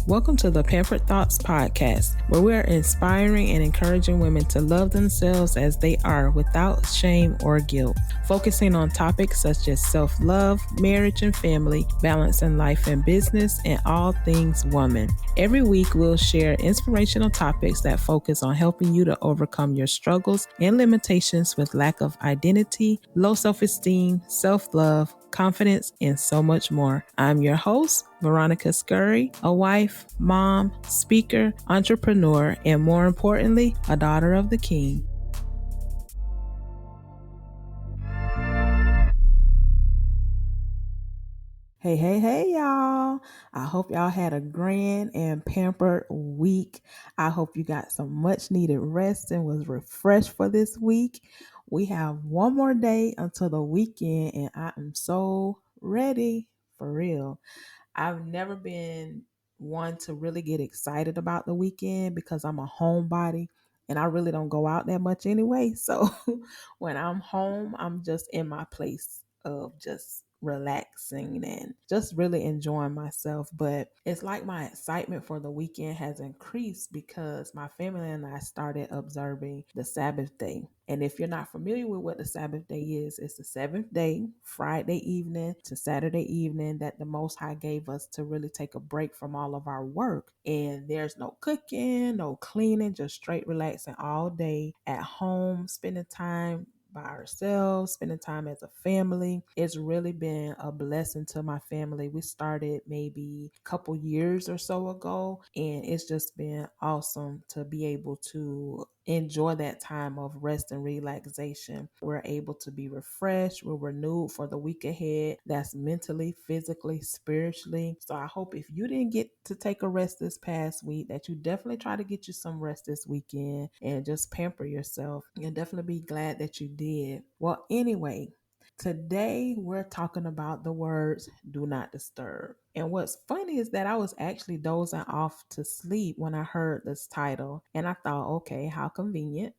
Welcome to the Pampered Thoughts podcast, where we are inspiring and encouraging women to love themselves as they are without shame or guilt, focusing on topics such as self-love, marriage and family, balance in life and business, and all things woman. Every week, we'll share inspirational topics that focus on helping you to overcome your struggles and limitations with lack of identity, low self-esteem, self-love, confidence, and so much more. I'm your host, Veronica, a wife, mom, speaker, entrepreneur, and more importantly, a daughter of the King. Hey, y'all. I hope y'all had a grand and pampered week. I hope you got some much needed rest and was refreshed for this week. We have one more day until the weekend, and I am so ready for real. I've never been one to really get excited about the weekend because I'm a homebody and I really don't go out that much anyway. So when I'm home, I'm just in my place of just relaxing and just really enjoying myself. But it's like my excitement for the weekend has increased because my family and I started observing the Sabbath day. And if you're not familiar with what the Sabbath day is, it's the seventh day, Friday evening to Saturday evening, that the Most High gave us to really take a break from all of our work. And there's no cooking, no cleaning, just straight relaxing all day at home, spending time by ourselves, spending time as a family. It's really been a blessing to my family. We started maybe a couple years or so ago, and it's just been awesome to be able to enjoy that time of rest and relaxation. We're able to be refreshed, we're renewed for the week ahead. That's mentally, physically, spiritually. So I hope if you didn't get to take a rest this past week, that you definitely try to get you some rest this weekend and just pamper yourself, and definitely be glad that you did. Well, anyway, today we're talking about the words do not disturb. And what's funny is that I was actually dozing off to sleep when I heard this title. And I thought, okay, how convenient.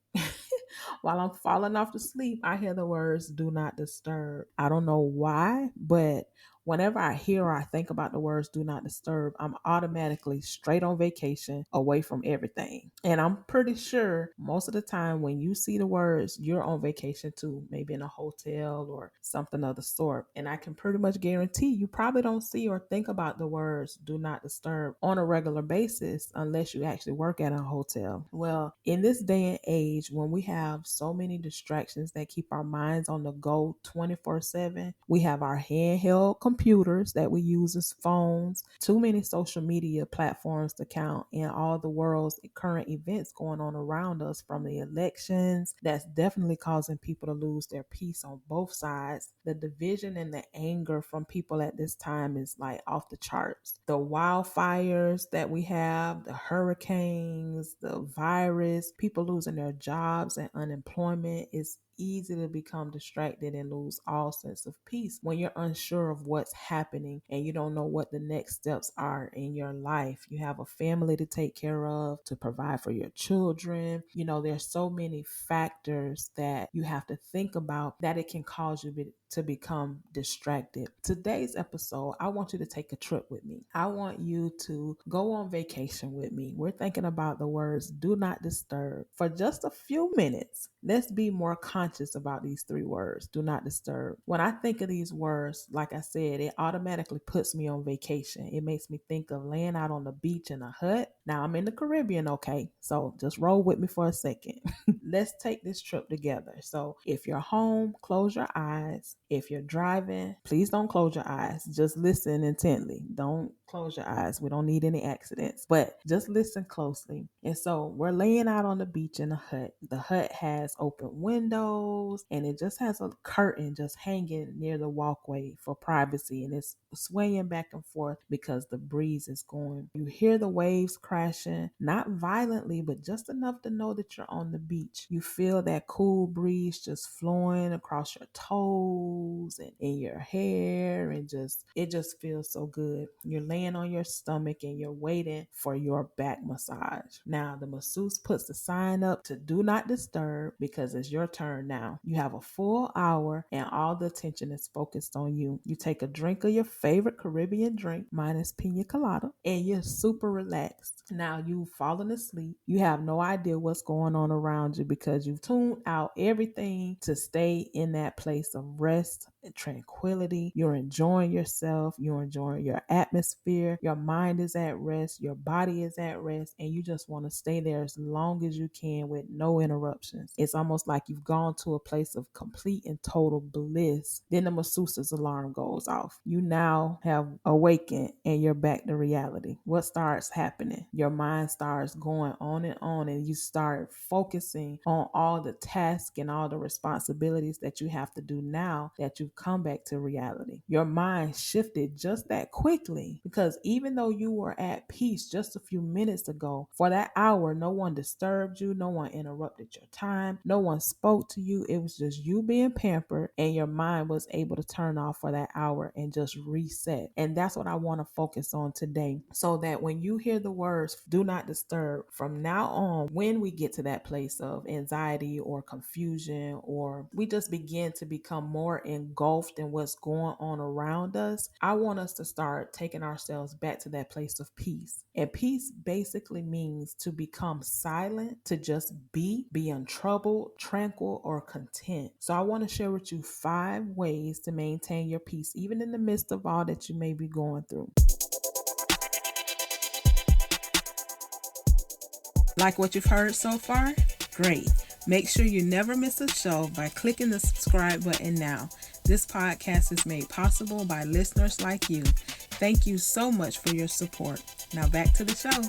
While I'm falling off to sleep, I hear the words do not disturb. I don't know why, but whenever I hear or I think about the words do not disturb, I'm automatically straight on vacation away from everything. And I'm pretty sure most of the time when you see the words, you're on vacation too, maybe in a hotel or something of the sort. And I can pretty much guarantee you probably don't see or think about the words do not disturb on a regular basis unless you actually work at a hotel. Well, in this day and age, when we have so many distractions that keep our minds on the go 24/7, we have our handheld computers that we use as phones, too many social media platforms to count, and all the world's current events going on around us, from the elections that's definitely causing people to lose their peace on both sides. The division and the anger from people at this time is like off the charts. The wildfires that we have, the hurricanes, the virus, people losing their jobs and unemployment is easy to become distracted and lose all sense of peace when you're unsure of what's happening and you don't know what the next steps are in your life. You have a family to take care of, to provide for your children. There's so many factors that you have to think about that it can cause you to become distracted. Today's episode, I want you to take a trip with me. I want you to go on vacation with me. We're thinking about the words do not disturb for just a few minutes. Let's be more conscious about these three words, do not disturb. When I think of these words, like I said, it automatically puts me on vacation. It makes me think of laying out on the beach in a hut. Now I'm in the Caribbean, okay? So just roll with me for a second. Let's take this trip together. So if you're home, close your eyes. If you're driving, please don't close your eyes. Just listen intently. Don't close your eyes. We don't need any accidents, but just listen closely. And so we're laying out on the beach in a hut. The hut has open windows and it just has a curtain just hanging near the walkway for privacy, and it's swaying back and forth because the breeze is going. You hear the waves crashing, not violently, but just enough to know that you're on the beach. You feel that cool breeze just flowing across your toes, muscles and in your hair, and it just feels so good. You're laying on your stomach and you're waiting for your back massage. Now the masseuse puts the sign up to do not disturb because it's your turn now. You have a full hour and all the attention is focused on you. You take a drink of your favorite Caribbean drink, minus pina colada, and you're super relaxed. Now you've fallen asleep. You have no idea what's going on around you because you've tuned out everything to stay in that place of rest and tranquility. You're enjoying yourself. You're enjoying your atmosphere. Your mind is at rest. Your body is at rest. And you just want to stay there as long as you can with no interruptions. It's almost like you've gone to a place of complete and total bliss. Then the masseuse's alarm goes off. You now have awakened and you're back to reality. What starts happening? Your mind starts going on, and you start focusing on all the tasks and all the responsibilities that you have to do now that you've come back to reality. Your mind shifted just that quickly because even though you were at peace just a few minutes ago, for that hour, no one disturbed you, no one interrupted your time, no one spoke to you. It was just you being pampered, and your mind was able to turn off for that hour and just reset. And that's what I want to focus on today, so that when you hear the words do not disturb from now on, when we get to that place of anxiety or confusion, or we just begin to become more engulfed in what's going on around us, I want us to start taking ourselves back to that place of peace. And peace basically means to become silent, to just be untroubled, tranquil, or content. So I want to share with you 5 ways to maintain your peace, even in the midst of all that you may be going through. Like what you've heard so far? Great. Make sure you never miss a show by clicking the subscribe button now. This podcast is made possible by listeners like you. Thank you so much for your support. Now back to the show.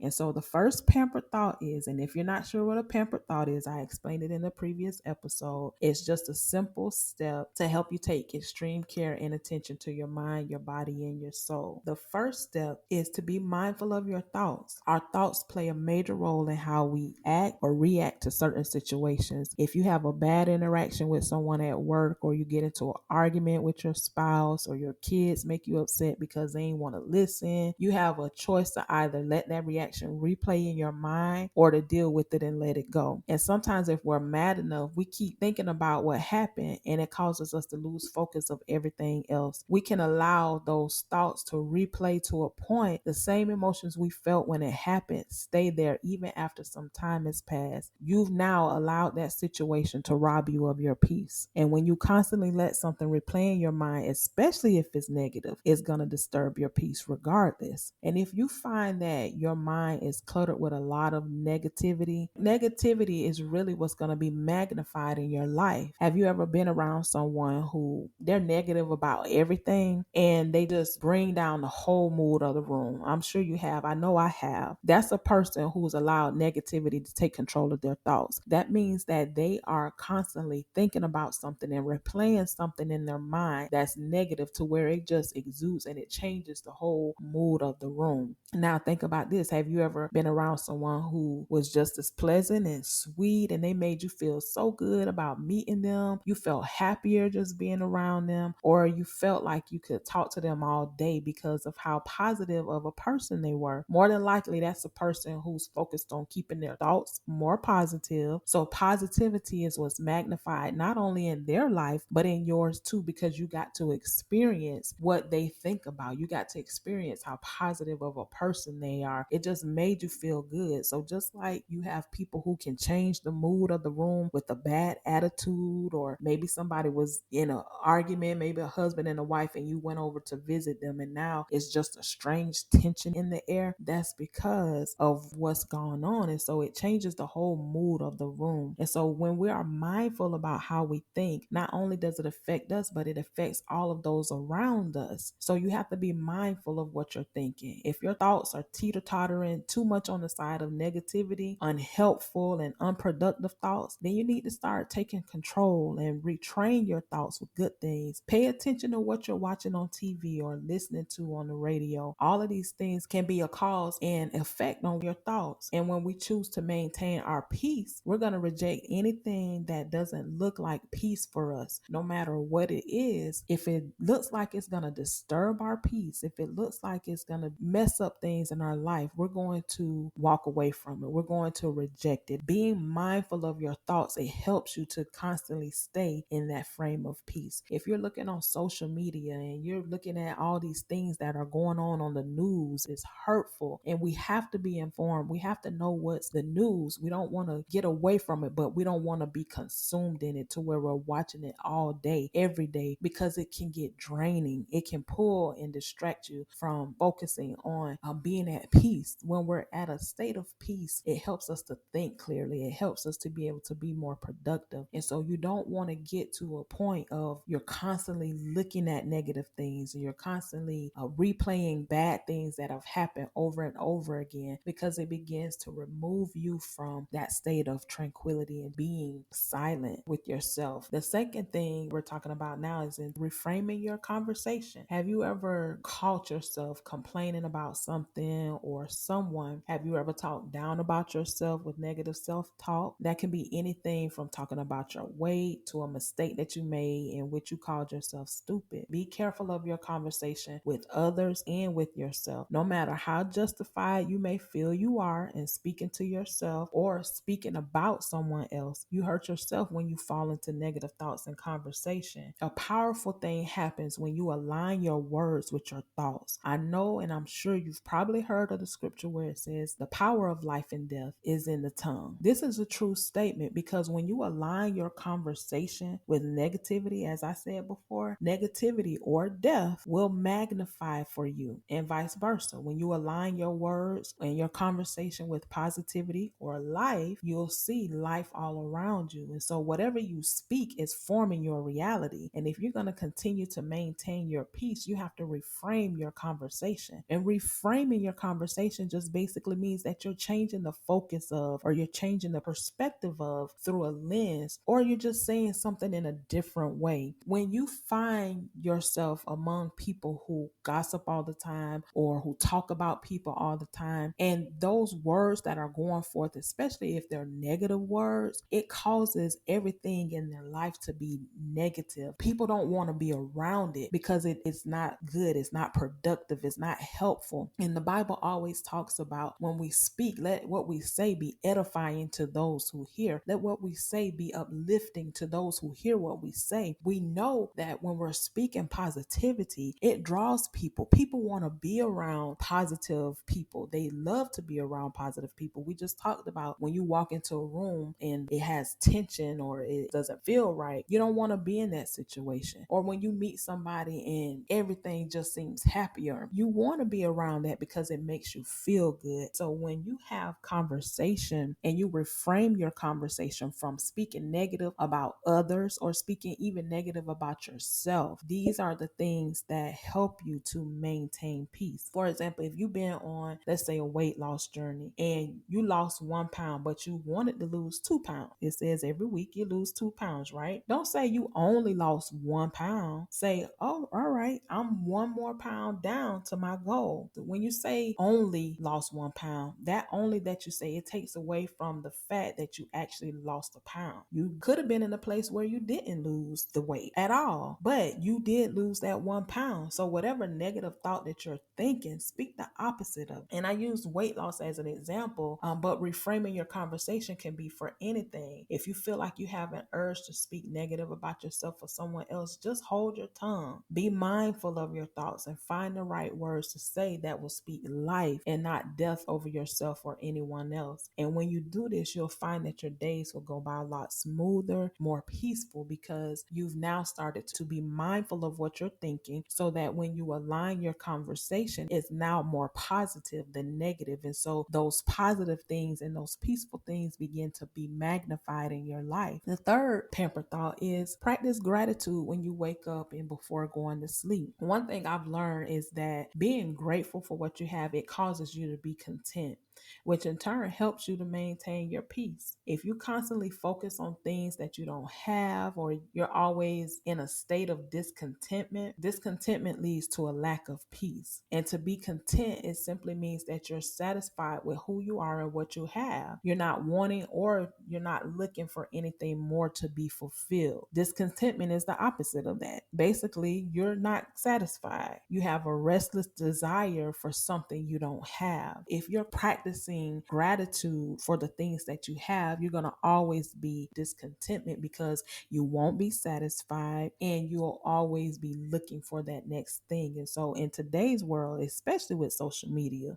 And so the first pampered thought is, and if you're not sure what a pampered thought is, I explained it in the previous episode. It's just a simple step to help you take extreme care and attention to your mind, your body, and your soul. The first step is to be mindful of your thoughts. Our thoughts play a major role in how we act or react to certain situations. If you have a bad interaction with someone at work, or you get into an argument with your spouse, or your kids make you upset because they ain't want to listen, you have a choice to either let that reaction replay in your mind or to deal with it and let it go. And sometimes if we're mad enough, we keep thinking about what happened, and it causes us to lose focus of everything else. We can allow those thoughts to replay to a point. The same emotions we felt when it happened stay there even after some time has passed. You've now allowed that situation to rob you of your peace. And when you constantly let something replay in your mind, especially if it's negative, it's going to disturb your peace regardless. And if you find that your mind is cluttered with a lot of negativity is really what's going to be magnified in your life. Have you ever been around someone who they're negative about everything and they just bring down the whole mood of the room? I'm sure you have. I know I have. That's a person who's allowed negativity to take control of their thoughts. That means that they are constantly thinking about something and replaying something in their mind that's negative, to where it just exudes and it changes the whole mood of the room. Now think about this. Have you ever been around someone who was just as pleasant and sweet, and they made you feel so good about meeting them? You felt happier just being around them, or you felt like you could talk to them all day because of how positive of a person they were. More than likely, that's a person who's focused on keeping their thoughts more positive. So positivity is what's magnified not only in their life, but in yours too, because you got to experience what they think about. You got to experience how positive of a person they are. It just made you feel good. So just like you have people who can change the mood of the room with a bad attitude, or maybe somebody was in an argument, maybe a husband and a wife, and you went over to visit them, and now it's just a strange tension in the air. That's because of what's going on. And so it changes the whole mood of the room. And so when we are mindful about how we think, not only does it affect us, but it affects all of those around us. So you have to be mindful of what you're thinking. If your thoughts are teeter-tottering erring too much on the side of negativity, unhelpful and unproductive thoughts, then you need to start taking control and retrain your thoughts with good things. Pay attention to what you're watching on TV or listening to on the radio. All of these things can be a cause and effect on your thoughts. And when we choose to maintain our peace, we're going to reject anything that doesn't look like peace for us, no matter what it is. If it looks like it's going to disturb our peace, if it looks like it's going to mess up things in our life, we're going to walk away from it. We're going to reject it. Being mindful of your thoughts, it helps you to constantly stay in that frame of peace. If you're looking on social media and you're looking at all these things that are going on the news, it's hurtful, and we have to be informed. We have to know what's the news. We don't want to get away from it, but we don't want to be consumed in it to where we're watching it all day, every day, because it can get draining. It can pull and distract you from focusing on being at peace. When we're at a state of peace, it helps us to think clearly. It helps us to be able to be more productive. And so you don't want to get to a point of you're constantly looking at negative things and you're constantly replaying bad things that have happened over and over again, because it begins to remove you from that state of tranquility and being silent with yourself. The second thing we're talking about now is in reframing your conversation. Have you ever caught yourself complaining about something or someone? Have you ever talked down about yourself with negative self-talk? That can be anything from talking about your weight to a mistake that you made in which you called yourself stupid. Be careful of your conversation with others and with yourself. No matter how justified you may feel you are in speaking to yourself or speaking about someone else, you hurt yourself when you fall into negative thoughts and conversation. A powerful thing happens when you align your words with your thoughts. I know, and I'm sure you've probably heard of the scripture where it says the power of life and death is in the tongue. This is a true statement, because when you align your conversation with negativity, as I said before, negativity or death will magnify for you, and vice versa. When you align your words and your conversation with positivity or life, you'll see life all around you. And so whatever you speak is forming your reality. And if you're going to continue to maintain your peace, you have to reframe your conversation. And reframing your conversation just basically means that you're changing the focus of, or you're changing the perspective of through a lens, or you're just saying something in a different way. When you find yourself among people who gossip all the time or who talk about people all the time, and those words that are going forth, especially if they're negative words, it causes everything in their life to be negative. People don't want to be around it because it's not good, it's not productive, it's not helpful. And the Bible always talks about when we speak, let what we say be edifying to those who hear. Let what we say be uplifting to those who hear what we say. We know that when we're speaking positivity, it draws people. People want to be around positive people. They love to be around positive people. We just talked about when you walk into a room and it has tension or it doesn't feel right, you don't want to be in that situation. Or when you meet somebody and everything just seems happier, you want to be around that because it makes you feel good. So when you have conversation and you reframe your conversation from speaking negative about others or speaking even negative about yourself, these are the things that help you to maintain peace. For example, if you've been on, let's say, a weight loss journey and you lost 1 pound, but you wanted to lose 2 pounds. It says every week you lose 2 pounds, right? Don't say you only lost 1 pound. Say, oh, all right, I'm 1 more pound down to my goal. When you say only lost 1 pound, that only that you say, it takes away from the fact that you actually lost a pound. You could have been in a place where you didn't lose the weight at all, but you did lose that 1 pound. So whatever negative thought that you're thinking, speak the opposite of. And I use weight loss as an example, but reframing your conversation can be for anything. If you feel like you have an urge to speak negative about yourself or someone else, just hold your tongue. Be mindful of your thoughts and find the right words to say that will speak life and not death over yourself or anyone else. And when you do this, you'll find that your days will go by a lot smoother, more peaceful, because you've now started to be mindful of what you're thinking, so that when you align your conversation, it's now more positive than negative. And so those positive things and those peaceful things begin to be magnified in your life. The third pamper thought is practice gratitude when you wake up and before going to sleep. One thing I've learned is that being grateful for what you have, it causes causes you to be content, which in turn helps you to maintain your peace. If you constantly focus on things that you don't have, or you're always in a state of discontentment leads to a lack of peace. And to be content, it simply means that you're satisfied with who you are and what you have. You're not wanting or you're not looking for anything more to be fulfilled. Discontentment is the opposite of that. Basically, you're not satisfied. You have a restless desire for something you don't have. If you're practicing gratitude for the things that you have, you're going to always be discontentment because you won't be satisfied and you'll always be looking for that next thing. And so in today's world, especially with social media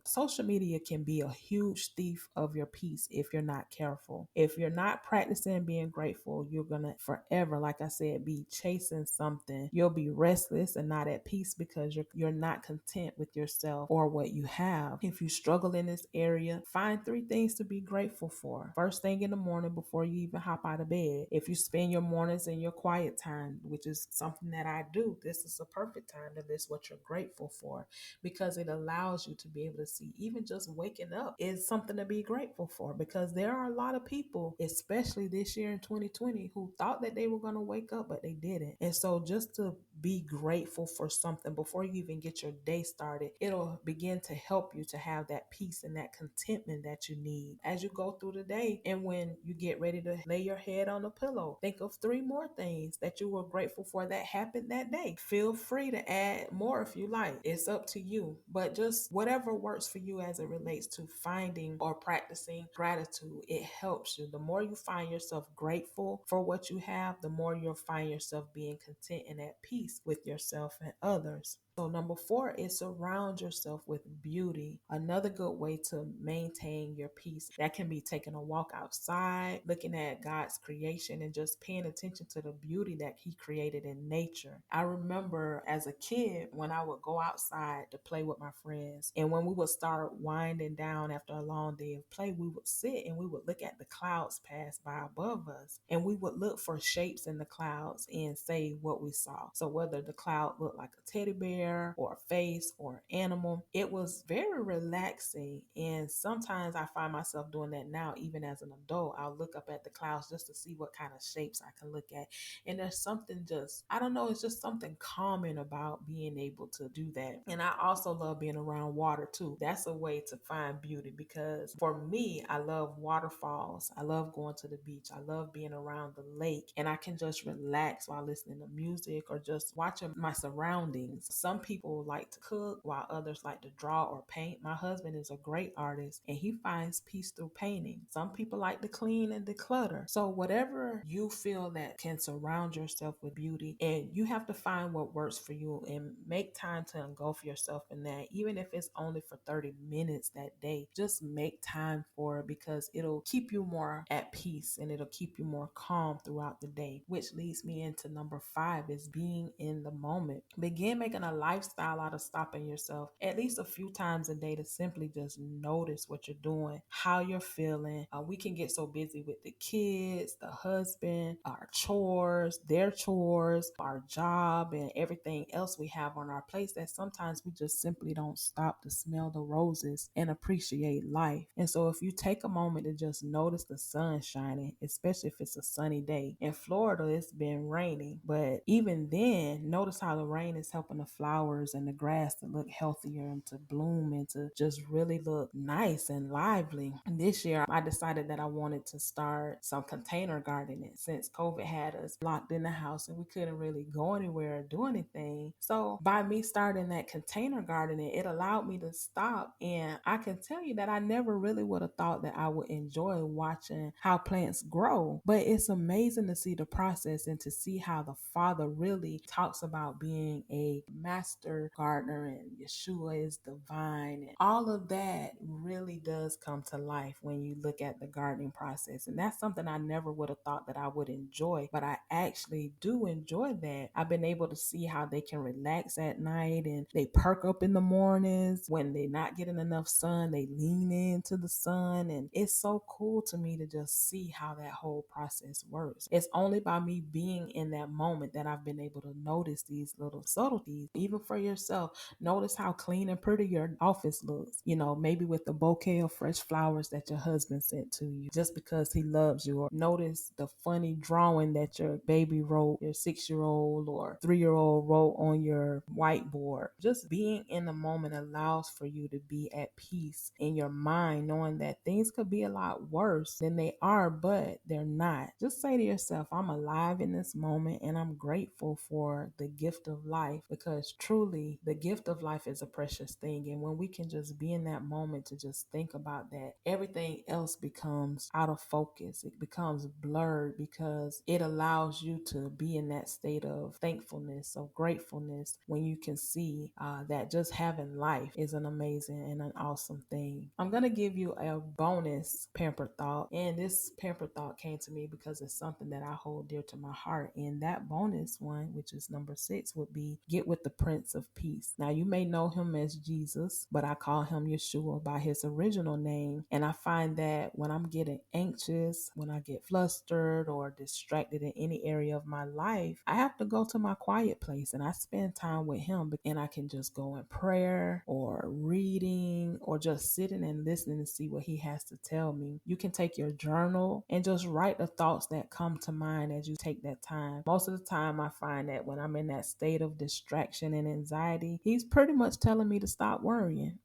can be a huge thief of your peace if you're not careful. If you're not practicing being grateful, you're going to forever, like I said, be chasing something. You'll be restless and not at peace because you're not content with yourself or what you have. If you struggle in this area, find 3 things to be grateful for. First thing in the morning before you even hop out of bed. If you spend your mornings in your quiet time, which is something that I do, this is a perfect time to list what you're grateful for, because it allows you to be able to see even just waking up is something to be grateful for, because there are a lot of people, especially this year in 2020, who thought that they were going to wake up, but they didn't. And so just to be grateful for something before you even get your day started, it'll begin to help you to have that peace and that contentment that you need as you go through the day. And when you get ready to lay your head on the pillow, think of 3 more things that you were grateful for that happened that day. Feel free to add more if you like. It's up to you, but just whatever works for you as it relates to finding or practicing gratitude, it helps you. The more you find yourself grateful for what you have, the more you'll find yourself being content and at peace with yourself and others. So number 4 is surround yourself with beauty. Another good way to maintain your peace, that can be taking a walk outside, looking at God's creation and just paying attention to the beauty that he created in nature. I remember as a kid when I would go outside to play with my friends, and when we would start winding down after a long day of play, we would sit and we would look at the clouds pass by above us, and we would look for shapes in the clouds and say what we saw. So whether the cloud looked like a teddy bear or a face or an animal, it was very relaxing. And sometimes I find myself doing that now, even as an adult. I'll look up at the clouds just to see what kind of shapes I can look at. And there's something just, I don't know, it's just something calming about being able to do that. And I also love being around water too. That's a way to find beauty, because for me, I love waterfalls. I love going to the beach. I love being around the lake, and I can just relax while listening to music or just watching my surroundings. Some people like to cook while others like to draw or paint. My husband is a great artist and he finds peace through painting. Some people like to clean and declutter. So whatever you feel that can surround yourself with beauty, and you have to find what works for you and make time to engulf yourself in that. Even if it's only for 30 minutes that day, just make time for it, because it'll keep you more at peace and it'll keep you more calm throughout the day. Which leads me into number 5, is being in the moment. Begin making a lifestyle out of stopping yourself at least a few times a day to simply just notice what you're doing, how you're feeling. We can get so busy with the kids, the husband, our chores, their chores, our job, and everything else we have on our plates that sometimes we just simply don't stop to smell the roses and appreciate life. And so if you take a moment to just notice the sun shining, especially if it's a sunny day. In Florida, it's been raining, but even then, notice how the rain is helping the flowers and the grass to look healthier and to bloom and to just really look nice and lively. And this year, I decided that I wanted to start some container gardening, since COVID had us locked in the house and we couldn't really go anywhere or do anything. So by me starting that container gardening, it allowed me to stop. And I can tell you that I never really would have thought that I would enjoy watching how plants grow. But it's amazing to see the process and to see how the Father really talks about being a master gardener, and Yeshua is the vine, and all of that really does come to life when you look at the gardening process. And that's something I never would have thought that I would enjoy, but I actually do enjoy that. I've been able to see how they can relax at night and they perk up in the mornings when they're not getting enough sun. They lean into the sun, and it's so cool to me to just see how that whole process works. It's only by me being in that moment that I've been able to notice these little subtleties. Even even for yourself. Notice how clean and pretty your office looks, maybe with the bouquet of fresh flowers that your husband sent to you just because he loves you. Or notice the funny drawing that your baby wrote, your 6-year-old or 3-year-old wrote on your whiteboard. Just being in the moment allows for you to be at peace in your mind, knowing that things could be a lot worse than they are, but they're not. Just say to yourself, I'm alive in this moment and I'm grateful for the gift of life, because truly the gift of life is a precious thing. And when we can just be in that moment to just think about that, everything else becomes out of focus. It becomes blurred because it allows you to be in that state of thankfulness, of gratefulness, when you can see that just having life is an amazing and an awesome thing. I'm going to give you a bonus pamper thought. And this pamper thought came to me because it's something that I hold dear to my heart. And that bonus one, which is number 6, would be get with the Prince of Peace. Now, you may know him as Jesus, but I call him Yeshua by his original name. And I find that when I'm getting anxious, when I get flustered or distracted in any area of my life, I have to go to my quiet place and I spend time with him. And I can just go in prayer or reading or just sitting and listening to see what he has to tell me. You can take your journal and just write the thoughts that come to mind as you take that time. Most of the time, I find that when I'm in that state of distraction and anxiety, he's pretty much telling me to stop worrying.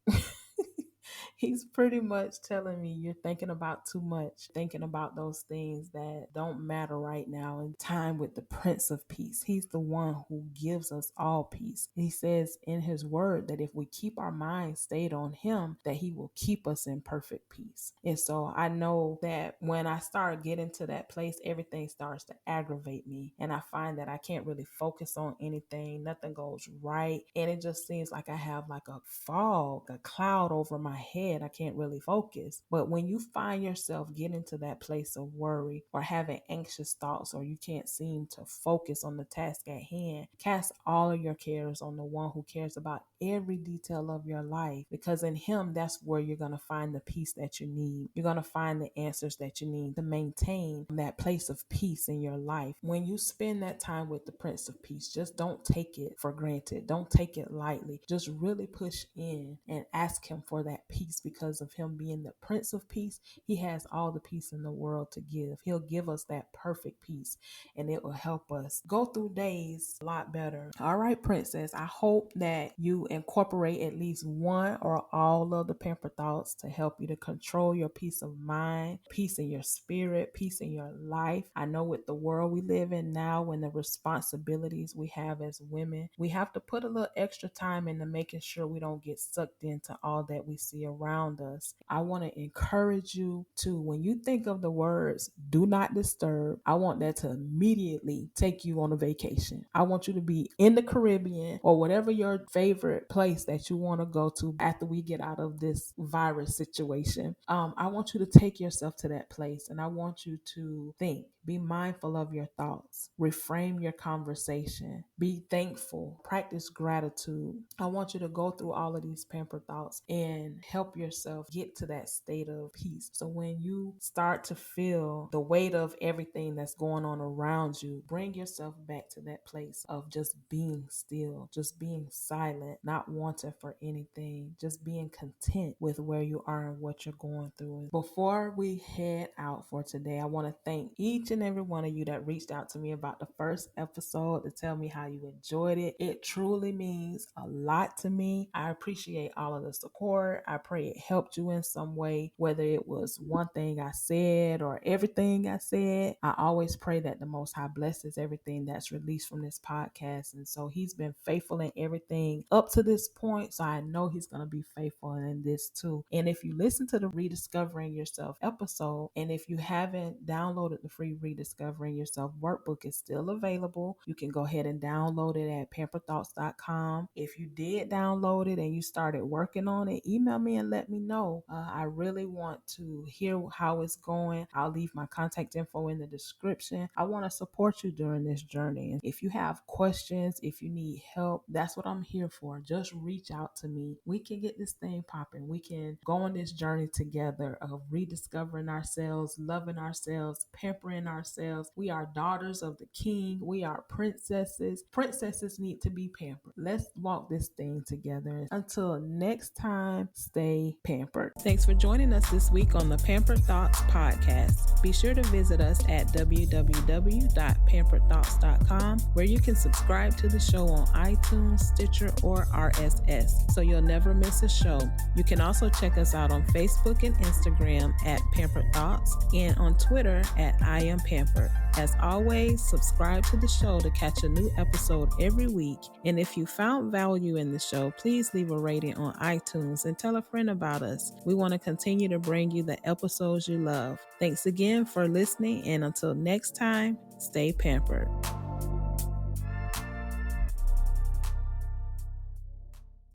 He's pretty much telling me you're thinking about too much, thinking about those things that don't matter right now. And time with the Prince of Peace. He's the one who gives us all peace. He says in his word that if we keep our minds stayed on him, that he will keep us in perfect peace. And so I know that when I start getting to that place, everything starts to aggravate me. And I find that I can't really focus on anything. Nothing goes right. And it just seems like I have like a fog, a cloud over my head. I can't really focus. But when you find yourself getting to that place of worry or having anxious thoughts, or you can't seem to focus on the task at hand, cast all of your cares on the one who cares about every detail of your life, because in him, that's where you're going to find the peace that you need. You're going to find the answers that you need to maintain that place of peace in your life. When you spend that time with the Prince of Peace, just don't take it for granted. Don't take it lightly. Just really push in and ask him for that peace, because of him being the Prince of Peace. He has all the peace in the world to give. He'll give us that perfect peace, and it will help us go through days a lot better. All right, Princess, I hope that you incorporate at least one or all of the pamper thoughts to help you to control your peace of mind, peace in your spirit, peace in your life. I know with the world we live in now and the responsibilities we have as women, we have to put a little extra time into making sure we don't get sucked into all that we see around us. I want to encourage you to, when you think of the words do not disturb, I want that to immediately take you on a vacation. I want you to be in the Caribbean or whatever your favorite place that you want to go to after we get out of this virus situation. I want you to take yourself to that place, and I want you to think, be mindful of your thoughts, reframe your conversation, be thankful, practice gratitude. I want you to go through all of these pamper thoughts and help yourself get to that state of peace. So when you start to feel the weight of everything that's going on around you, bring yourself back to that place of just being still, just being silent, not wanting for anything, just being content with where you are and what you're going through. Before we head out for today, I want to thank each and every one of you that reached out to me about the first episode to tell me how you enjoyed it. It truly means a lot to me. I appreciate all of the support. I pray it helped you in some way, whether it was one thing I said or everything I said. I always pray that the Most High blesses everything that's released from this podcast. And so he's been faithful in everything up to this point. So I know he's going to be faithful in this too. And if you listen to the Rediscovering Yourself episode, and if you haven't downloaded the free Rediscovering Yourself workbook, it's still available. You can go ahead and download it at pamperthoughts.com. If you did download it and you started working on it, email me and let let me know. I really want to hear how it's going. I'll leave my contact info in the description. I want to support you during this journey. And if you have questions, if you need help, that's what I'm here for. Just reach out to me. We can get this thing popping. We can go on this journey together of rediscovering ourselves, loving ourselves, pampering ourselves. We are daughters of the King. We are princesses. Princesses need to be pampered. Let's walk this thing together. Until next time, stay pampered. Thanks for joining us this week on the Pampered Thoughts podcast. Be sure to visit us at www.pamperedthoughts.com, where you can subscribe to the show on iTunes, Stitcher, or RSS, so you'll never miss a show. You can also check us out on Facebook and Instagram at Pampered Thoughts and on Twitter at I Am Pampered. As always, subscribe to the show to catch a new episode every week. And if you found value in the show, please leave a rating on iTunes and tell a friend about us. We want to continue to bring you the episodes you love. Thanks again for listening, and until next time, stay pampered.